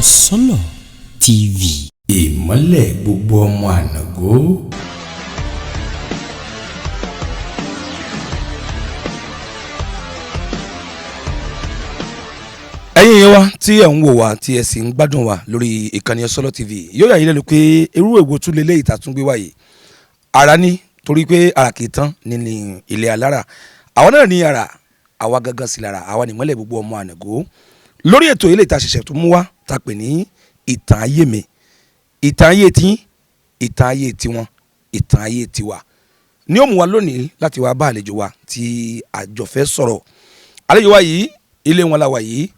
Osolo TV. Ìmọ́lẹ̀ gbogbo ọmọ ànàgó. Ẹ̀yin yẹn wá tí ẹ ń wò wá tí ẹ sì ń gbádùn wa lórí ìkànnì Osolo TV yóò yà yín lẹ́nu pé irú èwo tún lélẹ́ ìtàtúngbé wáyé ara ní torí pé ara kì í tán nínú ilé alára àwọn náà ní ara àwa gangan sí lára àwa ní ìmọ́lẹ̀ gbogbo ọmọ ànàgó lórí ètò ilé ìta ṣẹ̀ṣẹ̀ tó mú wá ta pè ní ìtàn ayé mi ìtàn ayé tí ìtàn ayé tiwọn ìtàn ayé tiwa ní ó mú wa lónìí láti wá bá àlejò wa tí àjọ fẹ́ sọ̀rọ̀ àlejò wa yìí ilé wọn la wà yìí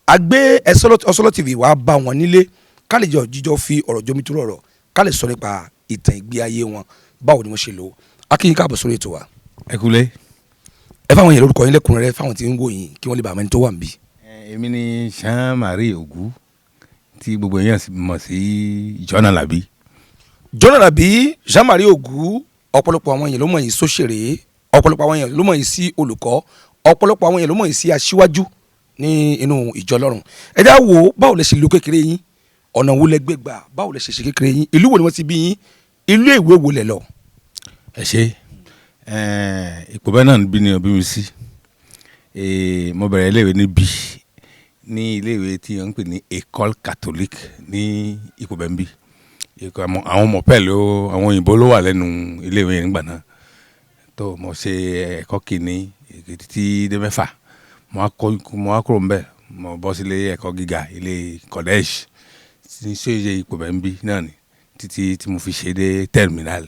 a gbé Osolo TV wá bá wọn nílé ká lè jọ jíjọ fi ọ̀rọ̀ jomitoro ọ̀rọ̀ ká lè sọ nípa ìtàn ìgbé ayé wọn báwo ni wọ́n ṣe lò akínyìn káàbọ̀ sórí ètò wa. ẹ kúlẹ̀. ẹ fáwọn yẹn lórúkọ yín lẹ́kùnrẹ́rẹ́ fáwọn tí ń wò yín kí wọ́n lè bá àmọ́ ẹni tó wà níbí. èmi ni Jean-Marie Ogou tí gbogbo èèyàn mọ̀ sí Jọ́nà Làbí. Jọ́nà Làbí Jean-Marie Ogou ọ̀pọ̀lọpọ̀ àwọn yẹn ló mọ̀ yín sóṣèré ọ̀pọ̀lọpọ̀ àwọn yẹn ló mọ̀ yín sí olùkọ́ ọ̀pọ̀lọpọ̀ àwọn yẹn ló mọ̀ yín sí aṣíwájú ní inú ìjọ Ọlọ́run. ẹ já wo báwo lẹ ṣe lo kékeré yín ọ̀nà wo lẹ gbé gbà báwo lẹ ṣe ṣe kékeré yín ìlú wo ni wọ́n ti bí yín ìlú èwe wo lẹ lọ. ẹ ṣe ipò bẹ́ẹ̀ náà bí ni òbí mi sí mo bẹ̀rẹ̀ iléèwé níbí ní iléèwé tí wọ́n ń pè ní école catholique ní ipò bẹ́ẹ̀ ń bí àwọn ọmọ pẹ̀lú àwọn òyìnbó ló wà lẹ́nu iléèwé yẹn nígbà náà tó mo ṣe ẹ̀kọ́ kìíní títí dé mẹ́fà mo wá kúrò ńbẹ̀ mo bọ́ sí ilé ẹ̀kọ́ gíga ilé collège ní sóye ipò bẹ́ẹ̀ ń bí náà ni títí tí mo fi ṣe dé terminal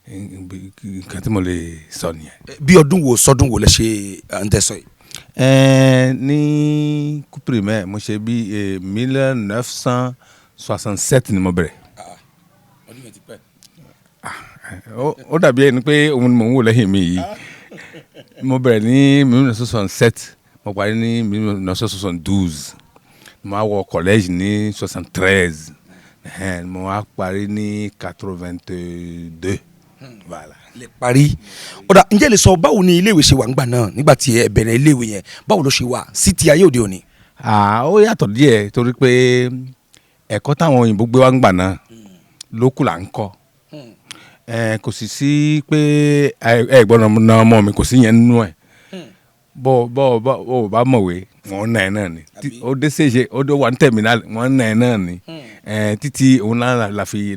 nǹkan tí mo lè sọ nìyẹn. bí ọdún wo sọdún wo lẹ ṣe ń tẹsọ yìí. ní primaire mo ṣe bí 1967 ni mo bẹ̀rẹ̀. ọdún yẹn ti pẹ́. ó dàbí ẹni pé òun ni mò ń wò lẹ́yìn mi yìí mo bẹ̀rẹ̀ ní 1967 mo parí ní 1972 mo wá wọ collège ní 73 mo wá parí ní 82 voilà. lè parí ọ̀dà ǹjẹ́ lè sọ báwo ni iléèwé ṣe wà ńgbà náà nígbà tí ẹ bẹ̀rẹ̀ iléèwé yẹn báwo ló ṣe wà sí ti ayé òde òní. ó yàtọ̀ díẹ̀ torí pé ẹ̀kọ́ táwọn òyìnbó gbé wá ńgbà náà lókù là ń kọ́ kò sì sí pé ẹ gbọ́dọ̀ na ọmọ mi kò sí yẹn nínú ẹ̀ bó bá mọ̀wé wọ́n náà náà ni ó dé ṣèṣe ó dé wà ní terminal wọ́n náà náà ni títí òun náà la fi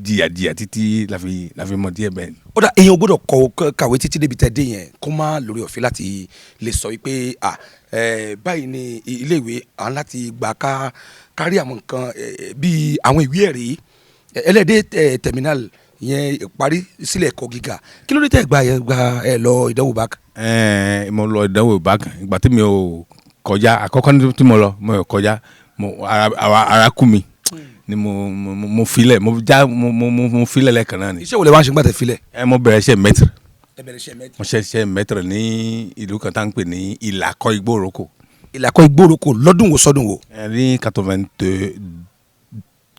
jìyà títí la fi mọ̀ díẹ̀ bẹ́ẹ̀ ni. ó dà èèyàn gbọ́dọ̀ kàwé títí débi tẹ́ dé yẹn kó má lórí ọ̀fẹ́ láti lè sọ wípé báyìí ni iléèwé àwọn láti gbà kárí àwọn nǹkan bíi àwọn ìwé ẹ̀rí ẹlẹ́dẹ̀ terminal yẹn parí sílẹ̀ ẹ̀kọ́ gíga kí ló dé tẹ́ gba lọ ìdánwò bákan. mo lọ ìdánwò bákan ìgbà tí mi ò kọjá àkọ́kọ́ tí mo lọ mo ò kọjá ara kú mi ni mo filẹ̀ mo filẹ̀ lẹ́ẹ̀kan náà ni. iṣẹ́ wo lè wá ṣe ń gbàtẹ́ filẹ̀. mo bẹ̀rẹ̀ iṣẹ́ maître. mo ṣe iṣẹ́ maître ní ìlú kan tá à ń pè ní Ìlàkọ̀ Ìgbòròkò. Ìlàkọ̀ Ìgbòròkò lọ́dún wo sọ́dún wo. ní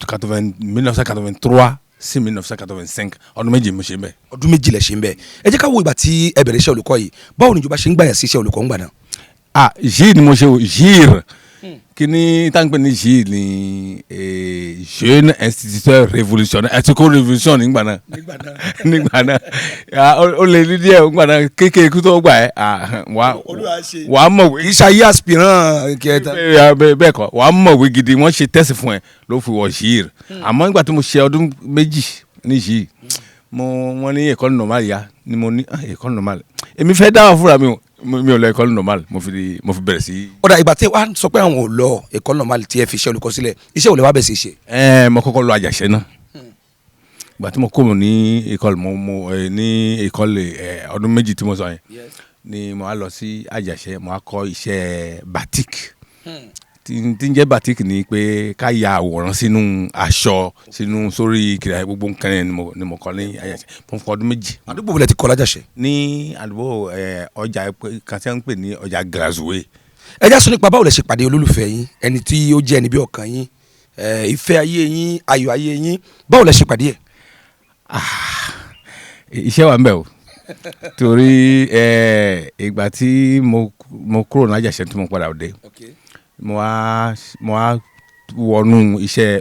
1983 sí 1985 ọdún méjì mo ṣe ń bẹ. ọdún méjì lẹ ṣe ń bẹ ẹ jẹ́ ká wo ìgbà tí ẹ bẹ̀rẹ̀ iṣẹ́ olùkọ́ yìí báwo ni ìjọba ṣe ń gbà yàn sí iṣẹ́ olùkọ́ ńgbà náà. jíì ni mo ṣe jíìr kíní táǹpẹ̀ ní jíì ni jeune instituteur révolutionnaire ẹ̀tùkọ́ révolution nígbà náà ó lè ní díẹ̀ nígbà náà kékeré kú tó gbà ẹ́ wà á mọ̀wé. kì í ṣayé aspirant kẹta. bẹ́ẹ̀ kọ́ wà á mọ̀wé gidi wọ́n ṣe tẹ́sì fún ẹ ló fi wọ̀ jíìr àmọ́ nígbà tí mo ṣe ọdún méjì ní jíì wọ́n ní école normale ya ni mo ní école normale èmi fẹ́ dáwọ́ fúnra mi ò lọ école normale mo fi bẹ̀rẹ̀ sí. ọ̀dà ìgbà tí wàá sọ pé àwọn ò lọ école normale tí ẹ fi ṣe olùkọ́ sílẹ̀ iṣẹ́ ò lè wá bẹ̀ sí ṣe. mo kọ́kọ́ lọ àjàṣẹ́ náà ìgbà tí mo kó ní école ní école ọdún méjì tí mo sọ yẹn ni mo wá lọ sí àjàṣẹ́ mo wá kọ́ iṣẹ́ batik tí ń jẹ́ batik ni pé ká ya àwòrán sínú aṣọ sórí kìlà gbogbo nǹkan yẹn ni mo kọ́ ní àjàṣẹ́ mo fọ ọdún méjì. àdúgbò wo lẹ ti kọ́ lájàṣẹ́. ní àdúgbò ọjà kan tí wọ́n ń pè ní ọjà Grazue. ẹ já sọ nípa báwo lẹ ṣe pàdé olólùfẹ́ yín ẹni tí ó jẹ́ ẹni bí ọkàn yín ìfẹ́ ayé yín ayọ̀ ayé yín báwo lẹ ṣe pàdé ẹ̀. iṣẹ́ wa ń bẹ o torí ìgbà tí mo kúrò ní àjàṣẹ́ tí mo padà dé mo wá wọnú iṣẹ́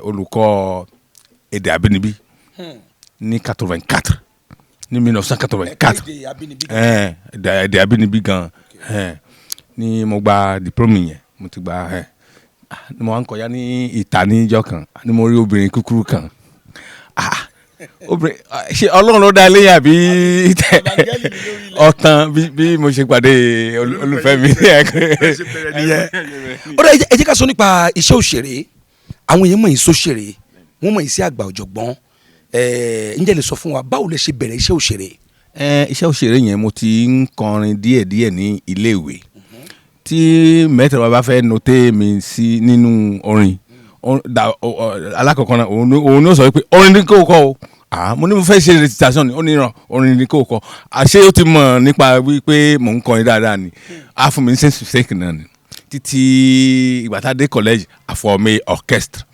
olùkọ́ èdè abínibí ní 84 ní 1984 èdè abínibí gan ni mo gba diplôme yẹn mo ti gba ni mo wá ń kọjá ní Itan níjọ́ kan ni mo rí obìnrin kúkúrú kan obìnrin ṣe Ọlọ́run ló dá léyìn àbí ọ̀tàn bí mo ṣe pàdé olùfẹ́ mi. ó dà ẹ jẹ́ ká sọ nípa iṣẹ́ òṣèré àwọn èèyàn mọ̀ yín sóṣèré wọ́n mọ̀ yín sí àgbà ọ̀jọ̀gbọ́n ǹjẹ́ lè sọ fún wa báwo lẹ ṣe bẹ̀rẹ̀ iṣẹ́ òṣèré. Iṣẹ́ òṣèré yẹn mo ti ń kọrin díẹ̀díẹ̀ ní iléèwé tí mẹ́tẹ̀ẹ̀rọ bá fẹ́ noté mi sí nínú orin alákọ̀ọ́kọ́ náà òun ló sọ pé orin ní kò kọ́ o mo ní mo fẹ́ ṣe recitation ni ó ní ìran orin ní kò kọ́ àṣé ó ti mọ̀ nípa wípé mò ń kọrin dáadáa ni á fún mi ní sense mistake náà ni títí ìgbà tá a dé college àfọ̀mé orchestre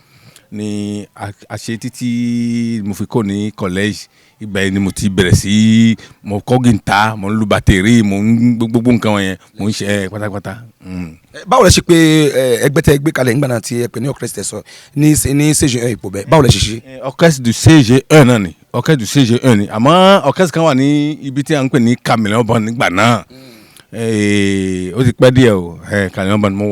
ni a ṣe títí mo fi kó ní college ibẹ̀ ni mo ti bẹ̀rẹ̀ sí mo kọ́ gìntà mo ń lu bàtẹ́rì mo ń gbogbo nǹkan wọ̀nyẹn mo ń ṣe pátápátá. báwo lẹ ṣe pé ẹgbẹ́ tẹ gbé kalẹ̀ nígbà náà tí ẹ pè ní orchestre sọ ní CG1 ipò bẹ́ẹ̀ báwo lẹ ṣe ṣe. orchestre du CG1 náà ni orchestre du CG1 ni àmọ́ orchestre kan wà ní ibi tí a ń pè ní Chameleon Band nígbà náà ó ti pẹ́ díẹ̀ o Chameleon Band mo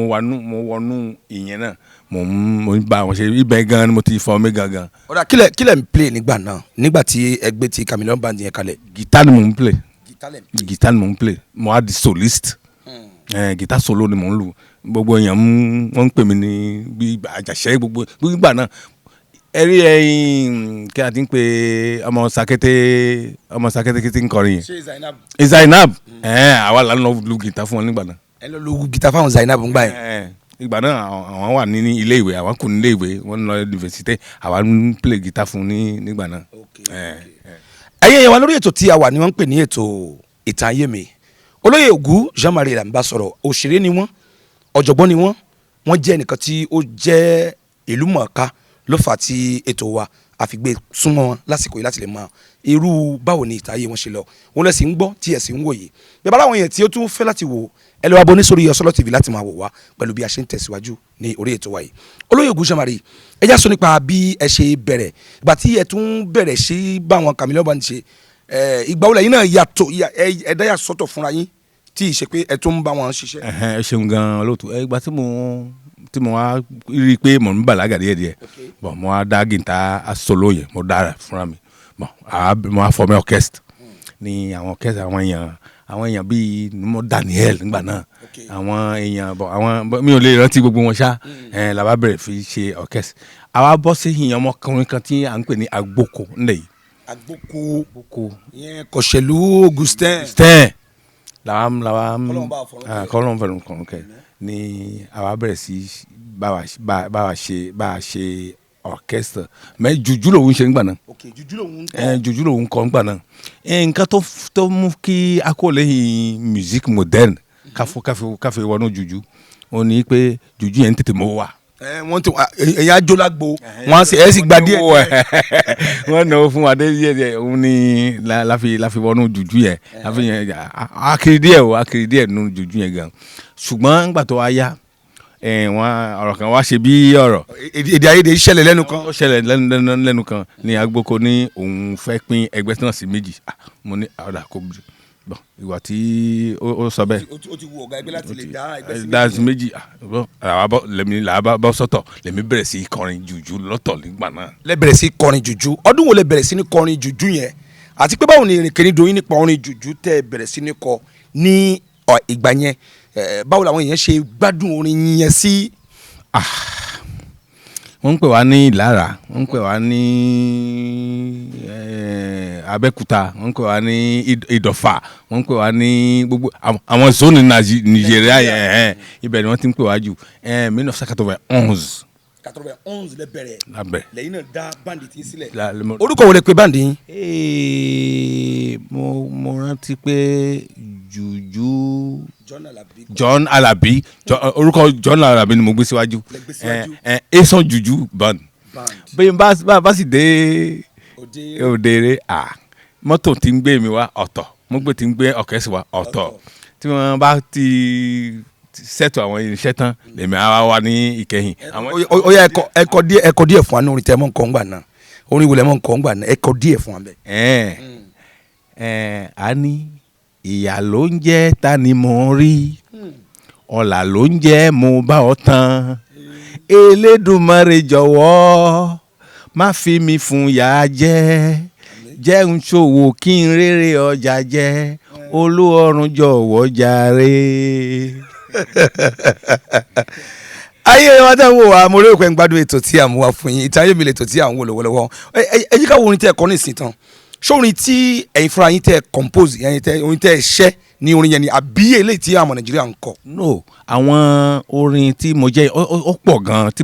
wọnú ìyẹn náà mo ń bá wọn ṣe ibẹ̀ gan ni mo ti fọ mi gangan. ọ̀rọ̀ kílẹ̀ ń play nígbà náà nígbà tí ẹgbẹ́ ti Chameleon Band yẹn kalẹ̀. guitar ni mo ń play mo á di soliste guitar solo ni mo ń lu gbogbo èèyàn wọ́n ń pè mí ní bí àjàṣẹ́ gbogbo ìgbà náà ẹ̀rí ẹ̀yìn kí a ti ń pè ọmọ sakété kí ti ń kọrin yẹn. ṣé Zainab àwa là ń lọ lu guitar fún wọn nígbà náà. ẹ lọ lu guitar fáwọn Zainab ń gbà yẹn. ìgbà náà àwọn wà ní ilé ìwé àwọn kò ní ilé ìwé wọn lọ yunifásitì àwa ń play guitar fún nígbà náà. ẹ̀yin èèyàn wa lórí ètò tí a wà ni wọ́n ń pè ní ètò ìtàn Ayemi olóyè Ògú Jean-Marie là ń bá sọ̀rọ̀ òṣèré ni wọ́n ọ̀jọ̀gbọ́n ni wọ́n jẹ́ ẹnìkan tí ó jẹ́ ìlú mọ̀ọ́ká ló fà á tí ètò wa àfigbé súnmọ́ wọn lásìkò yìí láti lè mọ irú báwo ni ìtàn ayé wọn ṣe lọ wọn lẹ sì ń gbọ́ tí ẹ sì ń wòye bí abala àwọn yẹn tí ó tún fẹ́ láti wò ẹ lọ wá bọ ní sórí Osolo TV láti máa wò wá pẹ̀lú bí a ṣe ń tẹ̀síwájú ní orí ètò wa yìí olóyè Ògú Jean-Marie ẹ já sọ nípa bí ẹ ṣe bẹ̀rẹ̀ ìgbà tí ẹ tún bẹ̀rẹ̀ sí bá àwọn Chameleon Band ṣe ìgbà wo lẹ́yìn náà yàtọ̀ ẹ dá yà sọ́tọ̀ fúnra yín tí ì ṣe pé ẹ tún bá wọn ṣiṣẹ́. ẹ ṣeun gan-an lóòótọ́ ìgbà tí mo wá rí i pé mo ń bàlágà díẹ̀díẹ̀ bọ̀ mo wá dá gìntà Osolo yẹn mo dára fúnra mi bọ̀ mo wá fọmọ orchestre ní àwọn orchestre àwọn èèyàn bíi mo Daniel nígbà náà àwọn èèyàn bọ̀ àwọn mi ò lè rántí gbogbo wọn ṣá làbá bẹ̀rẹ̀ fi ṣe orchestre àwa bọ́ sí ìyẹn ọmọkùnrin kan tí à ń pè ní agboko ńlẹ̀ yìí. agboko yẹn Kọ̀ṣẹ̀lú Augustin làwa kọ́lọ́n fẹ́ràn kàn kẹ́ ni àwa bẹ̀rẹ̀ sí bá a ṣe orchestre mais jùjú lòun ṣe nígbà náà jùjú lòun kọ nígbà náà nǹkan tó mú kí akólẹ́yìn musique moderne káfí wọnú jùjú ó ní pé jùjú yẹn ń tètè mọ́ wà. wọ́n ti ẹ̀yà ajólagbo wọ́n ẹ̀ sì gba díẹ̀ wọ́n náwó fún wa díẹ̀ òun ni láfi wọnú jùjú yẹn láfi yẹn akiri díẹ̀ nínú jùjú yẹn gan ṣùgbọ́n nígbà tó wá yá wọn ọ̀rọ̀ kan wá ṣe bí ọ̀rọ̀ èdè àìyedè ṣẹlẹ̀ lẹ́nu kan ó ṣẹlẹ̀ lẹ́nu kan ní agbóko ní òun fẹ́ pín ẹgbẹ́ náà sí méjì mo ní ọ̀dà kò bí ìwà tí ó sọ bẹ́ẹ̀ ó ti wù ọ̀gá ẹgbẹ́ láti lè dá ẹgbẹ́ sí méjì lèmi bọ́ sọ́tọ̀ lèmi bẹ̀rẹ̀ sí kọrin jùjú lọ́tọ̀ nígbà náà. lẹ bẹ̀rẹ̀ sí kọrin jùjú ọdún wo lẹ bẹ̀rẹ̀ sí ní kọrin jùjú yẹn àti pé báwo ni ìrìnkèrindò yín nípa orin jùjú tẹ́ bẹ̀rẹ̀ sí ní kọ ní ìgbà yẹn báwo làwọn èèyàn ṣe gbádùn orin yẹn sí. wọ́n ń pè wá ní Ìlara wọ́n ń pè wá ní Abẹ́òkúta wọ́n ń pè wá ní Ìdọ̀fà wọ́n ń pè wá ní gbogbo àwọn zone Nàìjíríà yẹn ibẹ̀ ni wọ́n ti ń pè wá jù 1991. 91 lẹ bẹ̀rẹ̀ lẹ́yìn náà dá báńdì tí ń sílẹ̀. orúkọ wo lẹ pè báńdì yín. mo rántí pé jùjú John Alabi orúkọ John Alabi ni mo gbé síwájú esan jùjú band bẹ́ẹ̀ bá sì dé òdeere mọ́tò tí ń gbé mi wá ọ̀tọ̀ mo gbé tí ń gbé ọ̀kẹ́sì wá ọ̀tọ̀ tí wọ́n bá tí ṣètò àwọn irinṣẹ́ tán lèmi àwa wà ní ìkẹyìn. ó yá ẹ̀kọ́ díẹ̀ fún wa ní orin tẹ́ mọ́ nǹkan gbà náà orin wo lẹ́ mọ́ nǹkan gbà náà ẹ̀kọ́ díẹ̀ fún wa bẹ́ẹ̀. A ní ìyà ló ń jẹ́ ta ni mo rí ọ̀là ló ń jẹ́ mo bá ọ tán Elédùmarè jọ̀wọ́ má fi mi fún yà jẹ́ ń ṣòwò kí n rere ọjà jẹ́ Olúọ̀run jọ̀wọ́ jàre. ayé wa tẹ́ ń wò wá mo rí òpin gbádùn ètò tí a mú wá fún yín Ìtàn Ayemi lètò tí à ń wò lọ́wọ́lọ́wọ́ ẹ yí ká wo orin tẹ́ ẹ kọ nísìnyí tán ṣé orin tí ẹ̀yin fúnra yín tẹ́ ẹ compose orin tẹ́ ẹ ṣẹ́ ní orin yẹn ni àbí eléyìí tí àwọn Nàìjíríà ń kọ. No, àwọn orin tí mo jẹ́ ó pọ̀ gan tí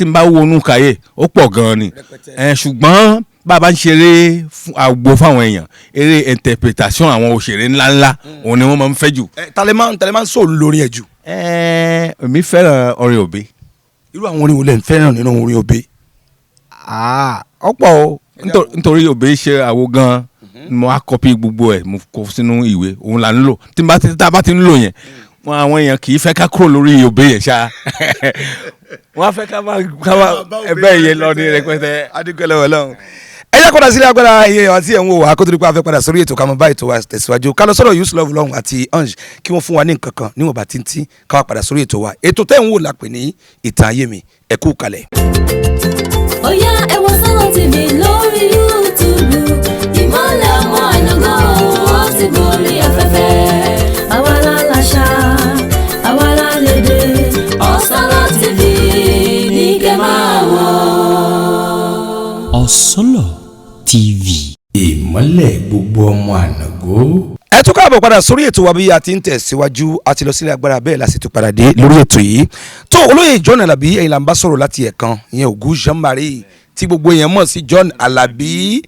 n bá wọnú kàyé ó pọ̀ gan ni ṣùgbọ́n bàbá ń ṣeré àgbo fáwọn èèyàn eré interpretation àwọn òṣèré ńláńlá òun ni wọ́n máa ń fẹ́ jù. talẹ̀ máa ń sọ̀rọ̀ lórí ẹ̀ jù. èmi fẹ́ràn orin òbí. irú àwọn orin wo lẹ́ ń fẹ́ràn nínú orin òbí. ọ̀pọ̀ o nítorí òbí ṣe àwo gan mo á kọ́pì gbogbo ẹ̀ mo kó sínú ìwé òun là ń lò tí a bá ti ń lò yẹn àwọn èèyàn kì í fẹ́ ká kúrò lórí òbí yẹn ṣá wọ́n á fẹ́ ká bá ẹbẹ́ yẹn lọ ní rẹpẹtẹ. adúgbò lọ́wọ́ lọ́wọ́ ẹ jẹ́ kọ́dà sílẹ̀ agbára iye àti ẹ̀ ń wò wá kó tó di pé a fẹ́ padà sórí ètò ká mọ bá ètò wa tẹ̀síwájú ká lọ sọ́dọ̀ Youth Love lọ́hùn àti Ange kí wọ́n fún wa ní nǹkan kan níwọ̀n bá tíntín ká wá padà sórí ètò wa ètò tẹ́ ń wò lápè ní Ìtàn Ayemi ẹ kú kalẹ̀. Ó yá ẹ wo Osolo TV lórí YouTube ìmọ̀lẹ̀ ọmọ àyàngá ó ti gorí afẹ́fẹ́ àwa la láṣà àwa la lédè Osolo TV ní kẹ́ máa wò. Osolo TV. ìmọ́lẹ̀ gbogbo ọmọ ànàgó. ẹ tún káàbọ̀ padà sórí ètò wa bí a ti ń tẹ̀síwájú a ti lọ sílẹ̀ agbára bẹ́ẹ̀ la sì tún padà dé lórí ètò yìí tó olóyè John Alabi ẹ̀yin là ń bá sọ̀rọ̀ láti ẹ̀kan ìyẹn Ògún Jean-Marie tí gbogbo èèyàn mọ̀ sí John Alabi.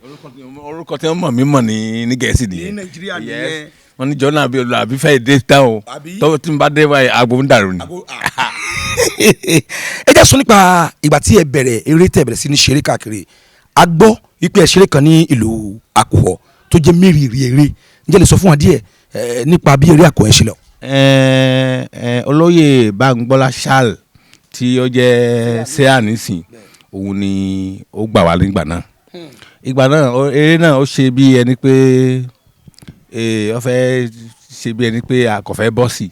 orúkọ tí wọ́n mọ̀ mí mọ̀ ní Gẹ̀ẹ́sì nìyẹn ní Nàìjíríà nìyẹn. wọ́n ní John Alabi fẹ́ dé tán o tọ́wọ́ tí n bá dé báyìí agbo ń dàrú ni. ẹ jẹ́ sọ nípa ìgbà tí ẹ bẹ̀rẹ̀ eré tẹ́ bẹ̀rẹ̀ sí ní ṣeré káàkiri a gbọ́ wípé ẹ ṣeré kan ní ìlú Àkùfọ̀ tó jẹ́ mérìírí eré ǹjẹ́ lè sọ fún wa díẹ̀ nípa bí eré Àkùfọ̀ yẹn ṣe lọ. olóyè Báńgbọ́lá Charles tí ó jẹ́ sẹ́à nísìn òun ni ó gbà wá nígbà náà ìgbà náà eré náà ó ṣe bí ẹni pé ó fẹ́ ṣe bí ẹni pé a kò fẹ́ bọ́ sí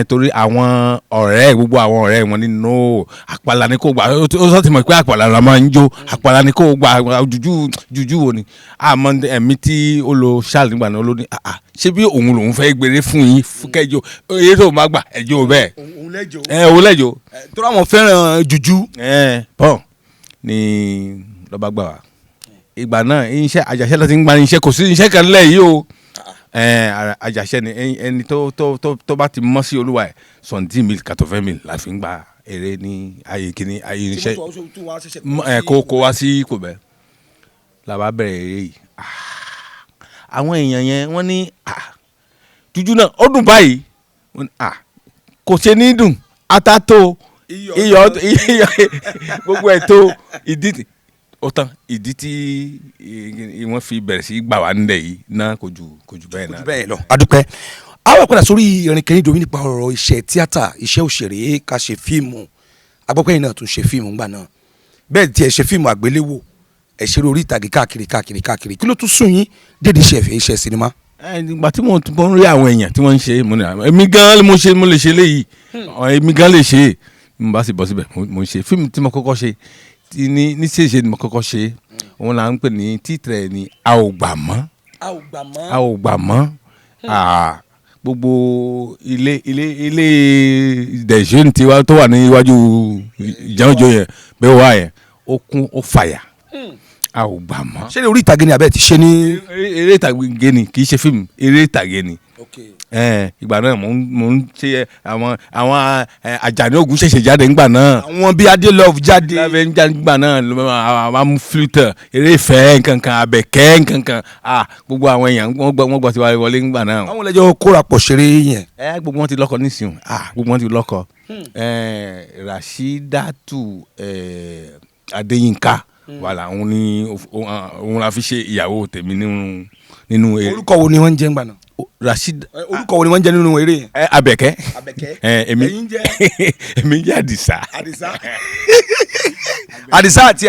torí àwọn ọ̀rẹ́ gbogbo àwọn ọ̀rẹ́ wọn nínú àpàlà ni kò gbà ó sọ ti mọ̀ pé àpàlà la máa ń jó àpàlà ni kò gbà jùjú wo ni àmọ́ ẹ̀mí tí ó lo Charles nígbà náà ló ní ṣé bí òun lòun fẹ́ gbére fún yín kẹjọ eré tó máa gbà ẹjọ́ bẹ́ẹ̀ òun lẹ́jọ́ tó ráwọn fẹ́ràn jùjú. pọ́n ni lọ́ba gbà wá ìgbà náà iṣẹ́ àjàṣẹ́ ló ti ń gba iṣẹ́ kò sí iṣẹ́ kan lẹ̀ yìí o àjàṣẹ́ ni ẹni tó bá ti mọ́ sí olúwa ẹ̀ 70,000 80,000 la fi ń gba èrè ní ayé kìíní ayé iṣẹ́ kó wá sí kò bẹ́ẹ̀ la bá bẹ̀rẹ̀ èrè yìí àwọn èèyàn yẹn wọ́n ní jújú náà ó dùn báyìí kò ṣe ní dùn ata tó iyọ̀ gbogbo ẹ̀ tó ìdí ó tán ìdí tí wọ́n fi bẹ̀rẹ̀ sí gbà wá nílẹ̀ yìí náà kò jù bẹ́ẹ̀ náà. bẹ́ẹ̀ lọ adúpẹ́ àwọn padà sórí ìrìnkèrè domi nípa ọ̀rọ̀ iṣẹ́ tíátà iṣẹ́ òṣèré ká ṣe fíìmù agbọ́pẹ́ yìí náà tún ṣe fíìmù ńgbà náà bẹ́ẹ̀ tí ẹ ṣe fíìmù àgbéléwò ẹ ṣeré orí ìtàgé káàkiri kí ló tún sún yín dédé iṣẹ́ sinimá. ìgbà tí mo ń rí àwọn èèyàn tí wọ́n ń ṣe mo ní èmi gan mo lè ṣe léyìí èmi gan lè ṣe mo bá sì bọ́ síbẹ̀ mo ń ṣe fíìmù tí mo kọ́kọ́ ṣe ní ṣèṣe ni mo kọ́kọ́ ṣe òun là ń pè ní títẹ̀ ní a ò gbà mọ́ gbogbo ilé ìdẹ̀ṣẹ́ tiwa tó wà níwájú ìjànjọ yẹn bẹ́ẹ̀ wá yẹn ó kún ó fàyà a ò gbà mọ́. ṣé orí ìtàgé ni abẹ́ ti ṣe ní. eré ìtàgé ni kì í ṣe fíìmù eré ìtàgé ni ìgbà náà mò ń ṣe àwọn Àjàní Ògún ṣẹ̀ṣẹ̀ jáde ńgbà náà. àwọn bíi Adé Love jáde. lábẹ́ ń jáde ńgbà náà àwọn mú flute eré ìfẹ́ nkankan Àbẹ̀kẹ́ nkankan gbogbo àwọn èèyàn wọ́n gbọ́ ti wọlé ńgbà náà. àwọn lẹ́jọ́ kóra pọ̀ ṣeré yẹn. gbogbo wọn ti lọ́kọ nísìnyí gbogbo wọn ti lọ́kọ. Rashidatu Adéyínká wàhálà òun la fi ṣe ìyàwó tèmi nínú. orúkọ wo ni wọ́n ń jẹ́ ńgbà náà. Rashid. orúkọ wo ni wọ́n jẹ́ nínú eré yẹn. Abẹ́kẹ́. Èmi ń jẹ́. Èmi jẹ́ Àdìsá. Àdìsá àti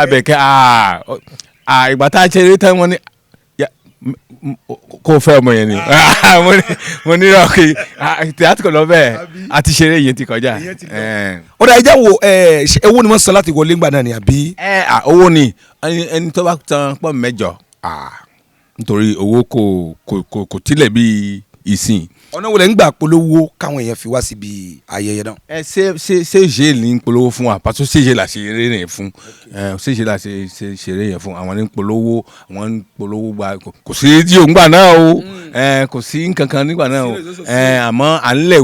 Abẹ́kẹ́. Ìgbà tá a ṣe eré tán wọ́n ní kó fẹ́ ọmọ yẹn ni mo ní rọ́ọ̀kì tíátìkọ̀ lọ bẹ́ẹ̀ àti ṣeré yẹn ti kọjá. ó dà ẹjẹ́ wo owó ni wọ́n san láti wọlé ńgbà náà ni àbí. owó ni ẹni tó bá tan pọ̀ mẹ́jọ nítorí owó kò tilẹ̀ bí ìsìn. ọ̀nà wo lẹ ń gbà polówó káwọn èèyàn fi wá síbi ayẹyẹ náà. ṣé ní polówó fún wa pàtó ṣé la ṣe eré yẹn fún ṣé la ṣe ṣeré yẹn fún àwọn ní polówó gba kò sí rédíò ńgbà náà o kò sí nǹkankan nígbà náà o àmọ́ à ń lẹ̀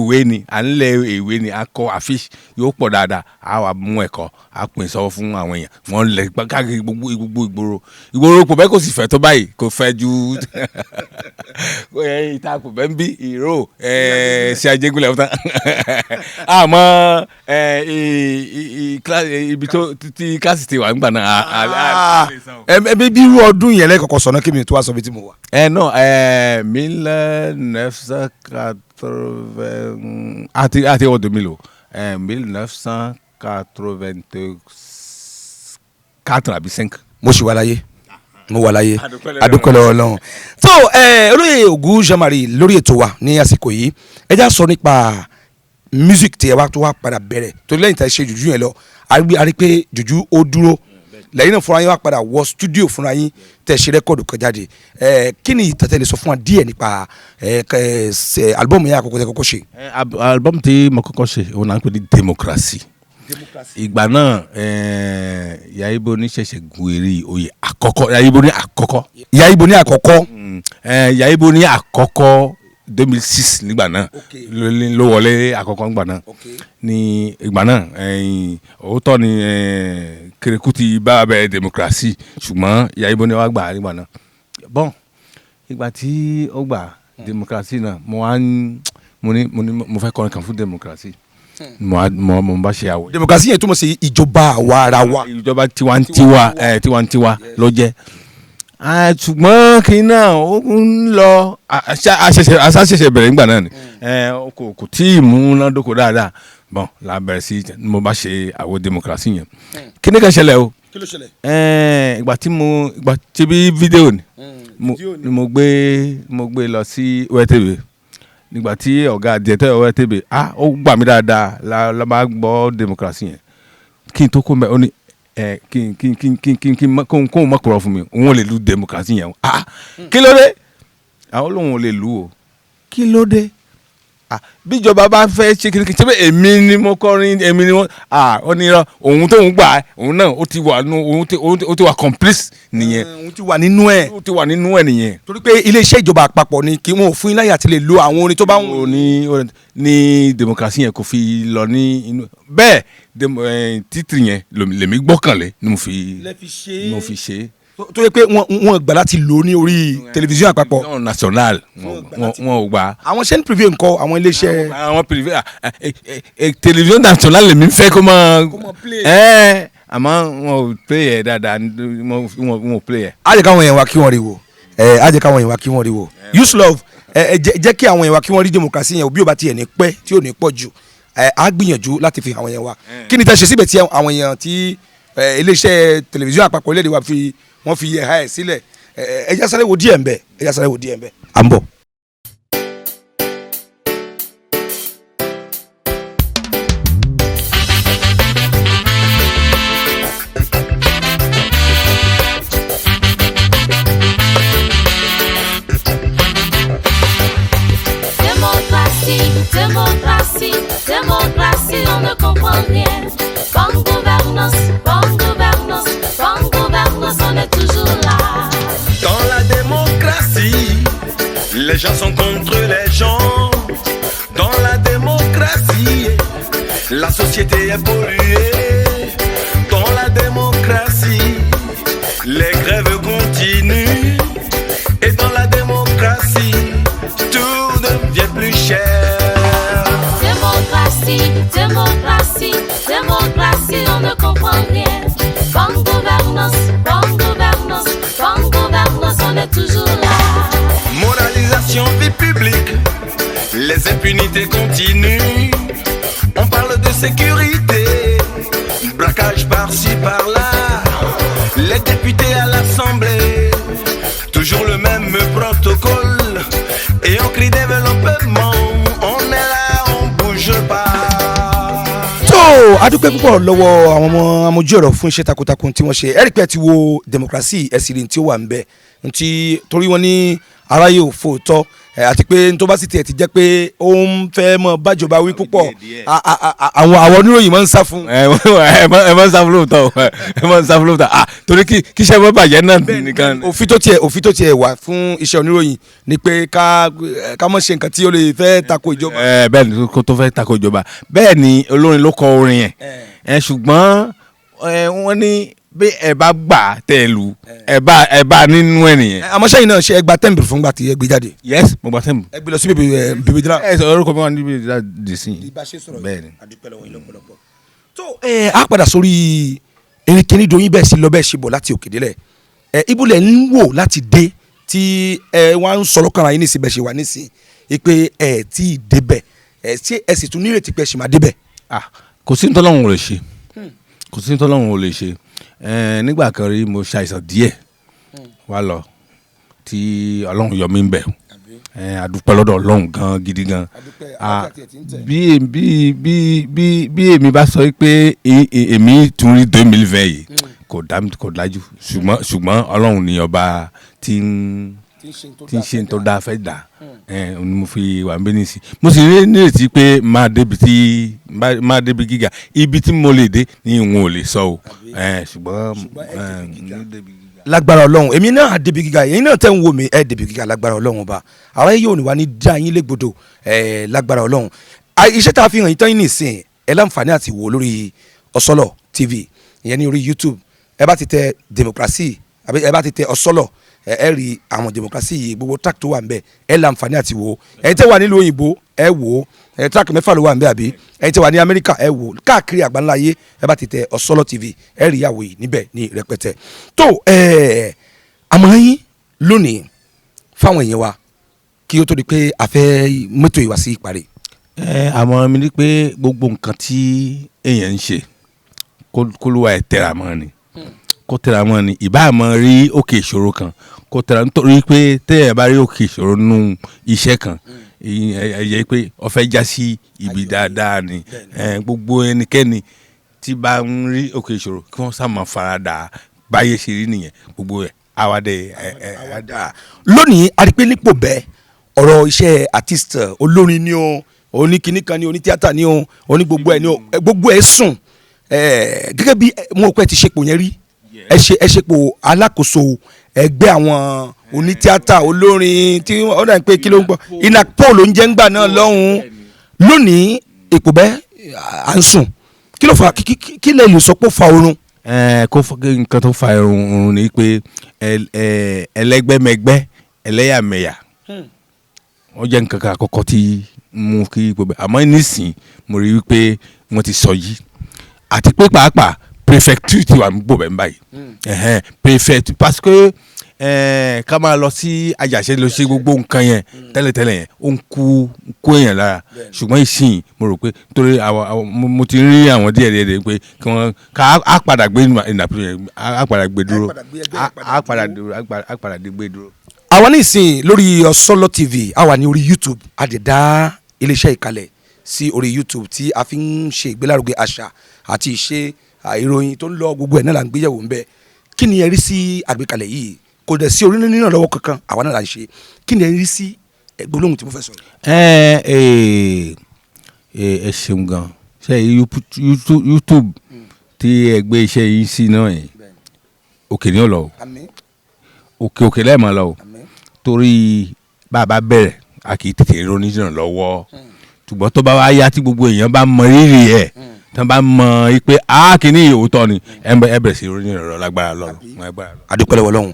ìwé ni a kọ àfiṣ yóò pọ̀ dáadáa a wà mú ẹ̀kọ́ a pín sọ́wọ́ fún àwọn èèyàn wọ́n lẹ̀ káàkiri gbogbo ìgboro kò bẹ́ẹ̀ kò sì fẹ́ tó báyìí kò fẹ́ ju ìta kò bẹ́ẹ̀ ń bí ìró ṣe àjẹgúnlẹ̀ fún tán àmọ́ ibi tó ti kíláàsì ti wà nígbà náà. ẹbí bí irú ọdún yẹn lẹ́kọ̀ọ́kọ́ sọ̀nà kí mi tó wá sọ bí tí mo wà. 1980 àti ọdún mi lò 1984 àbí 5. mo ṣì wà láyé adúpẹ́ lọ́wọ́ Ọlọ́run. tó olóyè Ògún Jean-Marie lórí ètò wa ní àsìkò yìí ẹ já sọ nípa music tí ẹ wá tó wá padà bẹ̀rẹ̀ torí lẹ́yìn tá ẹ ṣe jùjú yẹn lọ a rí pé jùjú ó dúró lẹ́yìn náà fúnra yín wá padà wọ studio fúnra yín tẹ̀ ṣe rẹ́kọ̀dù kan jáde kí ni ìtẹ̀tẹ̀ lè sọ fún wa díẹ̀ nípa album yẹn àkọ́kọ́ tẹ́ kọ́kọ́ ṣe. album tí mo kọ́kọ́ ṣe òun náà ń pè ní Democracy. Ìgbà náà Yayibo ní ṣẹ̀ṣẹ̀ gun eré oyè àkọ́kọ́ Yayibo ní àkọ́kọ́. Yayibo ní àkọ́kọ́ 2006 nígbà náà ló wọlé àkọ́kọ́ nígbà náà ní ìgbà náà òótọ́ ni Kérékù ti bá bẹ Democracy ṣùgbọ́n Yayibo ní wàá gbà nígbà náà. Bon ìgbà tí ó gbà Democracy náà mo fẹ́ kọrin kan fún Democracy mo bá ṣe àwọ̀. Democracy yẹn túmọ̀ sí ìjọba àwa ara wa. ìjọba tiwantiwa ló jẹ́. Ṣùgbọ́n kí náà ó ń lọ aṣàṣẹ̀ṣẹ̀ bẹ̀rẹ̀ nígbà náà ni kò tí ì múnádóko dáadáa bọ́n la bẹ̀rẹ̀ sí mo bá ṣe àwọ̀ Democracy yẹn. Kí ni ká ṣẹlẹ̀ o. kí ló ṣẹlẹ̀. ìgbà tí bí fídíò ni mo gbé lọ sí wẹ́tẹ̀bẹ̀ nígbà tí ọ̀gá àdìẹ̀tẹ̀ wẹ́tẹ̀bẹ̀ ó gbà mí dáadáa la máa gbọ́ Democracy yẹn kí n tó kó mẹ́ ó ní kí n kó má kúrò fún mi òun ò lè lu Democracy yẹn kí ló dé àwọn olóhùn ò lè lu o kí ló dé bíjọba bá fẹ́ ṣe kí ṣe pé èmi ni mo kọrin èmi ni wọ́n ó ní irọ́ òun tó ń gbà òun náà ó ti wà complice nìyẹn. òun ti wà nínú ẹ̀. ó ti wà nínú ẹ̀ nìyẹn. torí pé iléeṣẹ́ ìjọba àpapọ̀ ni kí wọ́n fún yín láyè àti lè lo àwọn orin tó bá wù. ní Democracy yẹn kò fi lọ ní inú bẹ́ẹ̀ títì yẹn lèmi gbọ́kànlé ni mo fi ṣe tó yẹ pé wọn gbà láti lò ní orí tẹlifíṣàn àpapọ̀. non national wọn ò gbà. àwọn chaîne privé ńkọ́ àwọn iléeṣẹ́. àwọn privé tẹlifíṣàn national lèmi fẹ́ kó máa àmọ́ wọn ò play ẹ̀ dáadáa wọn ò play ẹ̀. á jẹ́ káwọn yẹn wá kí wọ́n rí wò use love jẹ́ kí àwọn yẹn wá kí wọ́n rí Democracy yẹn bí ó bá tiẹ̀ ní pẹ́ tí ò ní pọ̀ jù á gbìyànjú láti fi àwọn yẹn wá. kí ni tẹ́ ṣe síbẹ̀ tí àwọn èèyàn tí iléeṣẹ́ tẹlifíṣàn àpapọ̀ orílẹ̀-èdè wa wọ́n fi ẹ̀ha ẹ̀ sílẹ̀ ẹja sáré wo díẹ̀ ń bẹ̀ à ń bọ̀. Démocratie, on ne comprend rien. Bonne gouvernance, on est toujours là. Dans la démocratie, les gens sont contre les gens. Dans la démocratie, la société est polluée. Dans la démocratie, les grèves continuent. Et dans la démocratie, tout devient plus cher. Démocratie, on ne comprend rien. Bonne gouvernance, on est toujours là. Moralisation Les impunités continuent. On parle de sécurité, braquage par-ci par-là. Les députés à l'Assemblée, toujours le même protocole. Et on crie développement, on est là, on bouge pas. adúpẹ́ púpọ̀ lọ́wọ́ àwọn ọmọ amójú ọ̀rọ̀ fún iṣẹ́ takuntakun tí wọ́n ṣe ẹ̀rí pé ti wo democracy ẹ̀sìn tí ó wà ń bẹ̀ ntí torí wọ́n ní aráyé ò fòótọ́ àti pé tó bá sì tiẹ̀ ti jẹ́ pé ó ń fẹ́ mọ bájọba wí púpọ̀ àwọn oníròyìn máa ń sá fún. ẹ máa ń sá fún lóòótọ́ ẹ máa ń sá fún lóòótọ́ torí kí iṣẹ́ mọ́ bàjẹ́ náà nìkan. òfin tó tiẹ̀ wà fún iṣẹ́ oníròyìn ni pé ká mọ̀ ṣe nǹkan tí ó lè fẹ́ tako ìjọba. bẹ́ẹ̀ ni kó tó fẹ́ tako ìjọba bẹ́ẹ̀ ni olórin ló kọ orin yẹn ṣùgbọ́n wọ́n ní bí ẹ bá gbà tẹ lu ẹ bá nínú ẹ nìyẹn. àmọ́ sẹ́yìn náà ṣe ẹgbà tẹ́ǹbì fún gbà tí ẹ gbé jáde. yes mo gba tẹ́ǹbì. ẹ gbé lọ sí bèbè dira. ẹ sọ orúkọ mi wà ní bèbè dira dì sí i. bẹ́ẹ̀ ni. tó a padà sórí erékìní doyin bẹ́ẹ̀ sí lọ bẹ́ẹ̀ ṣe bọ̀ láti òkè délẹ̀ ibùlẹ̀ ń wò láti dé tí wọ́n ń sọ lọ́kàn ara yín nísìnyí bẹ́ẹ̀ ṣe wà nísìnyí pé ẹ tí ì débẹ̀ ṣé ẹ sì tún nírètí pé ẹ ṣì máa débẹ̀. kò sí ntọ́lọ́hún ò lè ṣe kò sí ntọ́lọ́hún ò lè ṣe nígbà kan rí mo ṣàìsàn díẹ̀ wá lọ tí ọlọ́run yọ mí ń bẹ̀ adúpẹ́ lọ́dọ̀ ọlọ́run gan gidi gan bí èmi bá sọ pé èmi tún rí 2020 yìí kò dájú ṣùgbọ́n ọlọ́run ni ọba tí ń ṣe tó dáa fẹ́ dà ni mo fi wà ń bẹ nísì mo sì nírètí pé máa débi gíga ibi tí mo lè dé ni n ò lè sọ o ṣùgbọ́n lágbára ọlọ́run èmi náà débi gíga èyí náà tẹ́ ń wò mí ẹ débi gíga lágbára ọlọ́run ọba àwọn yóò ní wá ní dá yín légbodò lágbára ọlọ́run iṣẹ́ tá a fi hàn yín tán yín nìsín ẹ láǹfààní àti wò lórí Osolo TV ìyẹn ní orí YouTube ẹ bá ti tẹ democracy àbí ẹ bá ti tẹ Osolo ẹ rí àwọn democracy yìí gbogbo track tó wà ń bẹ ẹ láǹfààní àti wò ẹ tẹ́ wà nílùú òyìnbó ẹ wò track 6 ló wà ń bẹ àbí ẹ tẹ́ wà ní Amẹ́ríkà ẹ wò káàkiri àgbáńlá ayé ẹ bá ti tẹ Osolo TV ẹ rí ìyàwó yìí níbẹ̀ ní rẹpẹtẹ tó àmọ́ yín lónìí fáwọn èèyàn wa kí ó tó di pé a fẹ́ mọ́tò ìwà sí ìparí. àmọ́ mi ní pé gbogbo nǹkan tí èèyàn ń ṣe kó ló wà ẹ̀ tẹ̀ra mọ́ ni kó tẹ̀ra mọ́ ni ìbá àmọ́ rí òkè ìṣòro kan kó tẹ̀ra nítorí pé tẹ́yẹ̀ bá rí òkè ìṣòro nínú iṣẹ́ kan ẹ yẹ pé ó fẹ́ já sí ibi dáadáa ni gbogbo ẹnikẹ́ni tí bá ń rí òkè ìṣòro kí wọ́n sá máa farada báyé ṣe rí nìyẹn gbogbo ẹ̀ àwàdẹ lónìí arípé nípò bẹ́ẹ̀ ọ̀rọ̀ iṣẹ́ artist olórin ni o oníkìní kan ni onítíátà ni o oní gbogbo ẹ̀ ni o gbogbo ẹ̀ sùn gẹ́gẹ́ bí mo pẹ́ ti ṣepò yẹn rí ẹ ṣepò alákòóso ẹgbẹ́ àwọn onítíátà olórin tí wọ́n dà ń pé kí ló ń gbọ́ inakpo ló ń jẹ́ ńgbà náà lọ́hùn-ún lónìí ipò bẹ́ẹ̀ à ń sùn kí ló fà kí lè lè sọ pé ó fa oorun. nǹkan tó fa oorun ni pé ẹlẹ́gbẹ́mẹgbẹ́ ẹlẹ́yàmẹ̀yà wọ́n jẹ́ nǹkan kan àkọ́kọ́ tí mú kí ipò bẹ́ẹ̀ àmọ́ nísìnyí mo rí i pé wọ́n ti sọ yìí àti pé pàápàá prefecture ti wà ní gbòbẹ̀ ń báyìí prefecture parce que ká máa lọ sí àjàṣe lọ sí gbogbo nǹkan yẹn tẹ́lẹ̀tẹ́lẹ̀ yẹn ó ń kó èèyàn lára ṣùgbọ́n ìsìn mo rò pé nítorí mo ti rí àwọn díẹ̀ pé kí wọ́n á padà gbé á padà gbé dúró á padà gbé dúró. àwa ní ìsìn lórí Osolo TV àwa ní orí YouTube a lè dá iléeṣẹ́ ìkàlẹ̀ sí orí YouTube tí a fi ń ṣe ìgbélárugẹ àṣà àti ìṣe ìròyìn tó ń lọ gbogbo ẹ̀ náà là ń gbéyẹ̀wò ń bẹ kí ni ẹ rí sí àgbékalẹ̀ yìí kò dẹ̀ sí orílẹ̀ nínú lọ́wọ́ kankan àwa náà là ń ṣe kí ni ẹ rí sí gbólóhùn tí mo fẹ́ sọ yìí. ẹ ṣeun gan ṣe YouTube tí ẹ gbé iṣẹ́ yìí sí náà yẹn òkè ní ọ̀lọ́ òkè lẹ́ẹ̀mọ́ lọ torí bàbá bẹ̀rẹ̀ a kì í tètè ronú lọ́wọ́ ṣùgbọ́n tó bá wá yá tí gbogbo èèyàn bá mọ rírì ẹ̀ tí wọ́n bá mọ pé kìíní òótọ́ ni ẹ bẹ̀rẹ̀ sí ronú ìrọ̀ lágbára lọ́rùn. adúpẹ́ lọ́wọ́ Ọlọ́run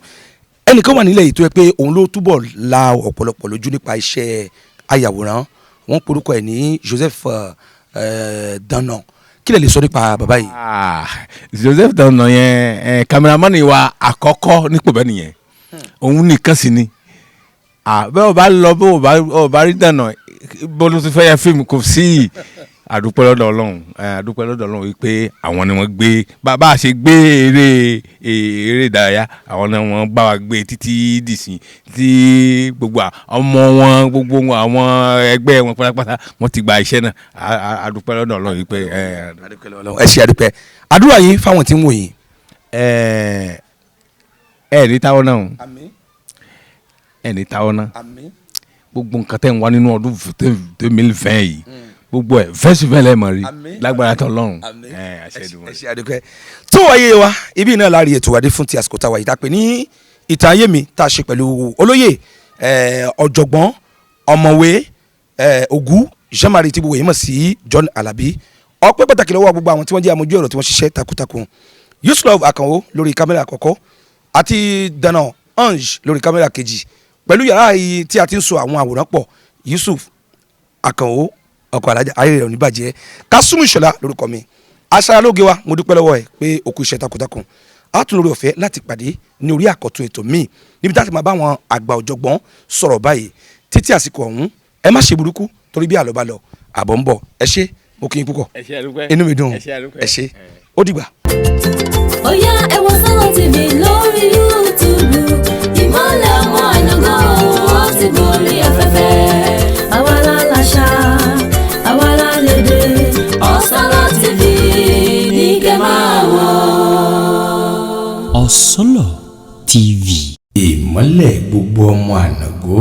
ẹnìkan wà nílẹ̀ yìí tó yẹ pé òun ló túbọ̀ la ọ̀pọ̀lọpọ̀ lójú nípa iṣẹ́ ayàwòrán wọ́n porúkọ ẹ̀ ní Joseph Danan kí lè sọ nípa bàbá yìí. Joseph Danan yẹn cameraman wa àkọ́kọ́ nípò bẹ́ẹ̀ nìyẹn òun nìkan sì ni bẹ́ẹ̀ ò bá lọ bẹ́ẹ̀ ò bá rí Danan bọ́lú ti fẹ́ ya fíìmù kò sí àdúpẹ́ lọ́dọ̀ Ọlọ́run wípé àwọn ni wọ́n gbé bàbá ṣe gbé eré ìdárayá àwọn ni wọ́n bá wa gbé títí dìsìn tí gbogbo gbogbo àwọn ẹgbẹ́ wọn pátápátá wọ́n ti gba iṣẹ́ náà àdúpẹ́ lọ́dọ̀ Ọlọ́run wípé. ẹ ṣe àdúpẹ́ àdúrà yìí fáwọn tí ń wò yín. ẹ ní táwọn náà ẹ ní táwọn náà gbogbo nǹkan tẹ́ ń wá nínú ọdún 2020 yìí gbogbo ẹ fẹsùfẹ lẹẹmọ rí lágbára tó lọ́rùn ẹ ṣe àdúpẹ́ tó wáyé wa ibi náà láàrin ètò ìwádìí fún ti àsìkò táwa yìí dápẹ́ ní ìtàn Ayemi tá a ṣe pẹ̀lú olóyè ọ̀jọ̀gbọ́n ọ̀mọ̀wé ogou jamari tí gbogbo yìí mọ̀ sí John Alabi ọpẹ́ pàtàkì lọ́wọ́ gbogbo àwọn tí wọ́n jẹ́ amójú ọ̀rọ̀ tí wọ́n ṣiṣẹ́ takuntakun Yusuf Akanwo lórí kámẹ́rà àkọ́kọ́ àti Dana Ange lórí kámẹ́rà kejì pẹ̀lú yàrá yìí tí a ti ń so àwọn àwòrán pọ̀ Yusuf Akanwo ọkọ alájà ayé rẹ ò ní bàjẹ́ Kásùmù Ìṣọ̀lá lórúkọ mi aṣaralóge wa mo dúpẹ́ lọ́wọ́ ẹ pé òkú iṣẹ́ takuntakun a tún lórí ọ̀fẹ́ láti pàdé ní orí àkọ́tún ètò míì níbi tá a ti máa bá àwọn àgbà ọ̀jọ̀gbọ́n sọ̀rọ̀ báyìí títí àsìkò ọ̀hún ẹ má ṣe burúkú torí bí àlọ́ bá lọ àbọ̀ ń bọ̀ ẹ ṣé mo kí yín púpọ̀ inú mi dùn ẹ ṣé ó dìgbà. Ó yá ẹ wo Osolo TV lórí YouTube ìmọ̀lẹ̀ ọmọ àyàngó ó ti gorí afẹ́fẹ́ àwa la láṣà àwa la lédè Osolo TV ní kẹ́ máa wò. Osolo TV. ìmọ̀lẹ̀ gbogbo ọmọ ànàgó.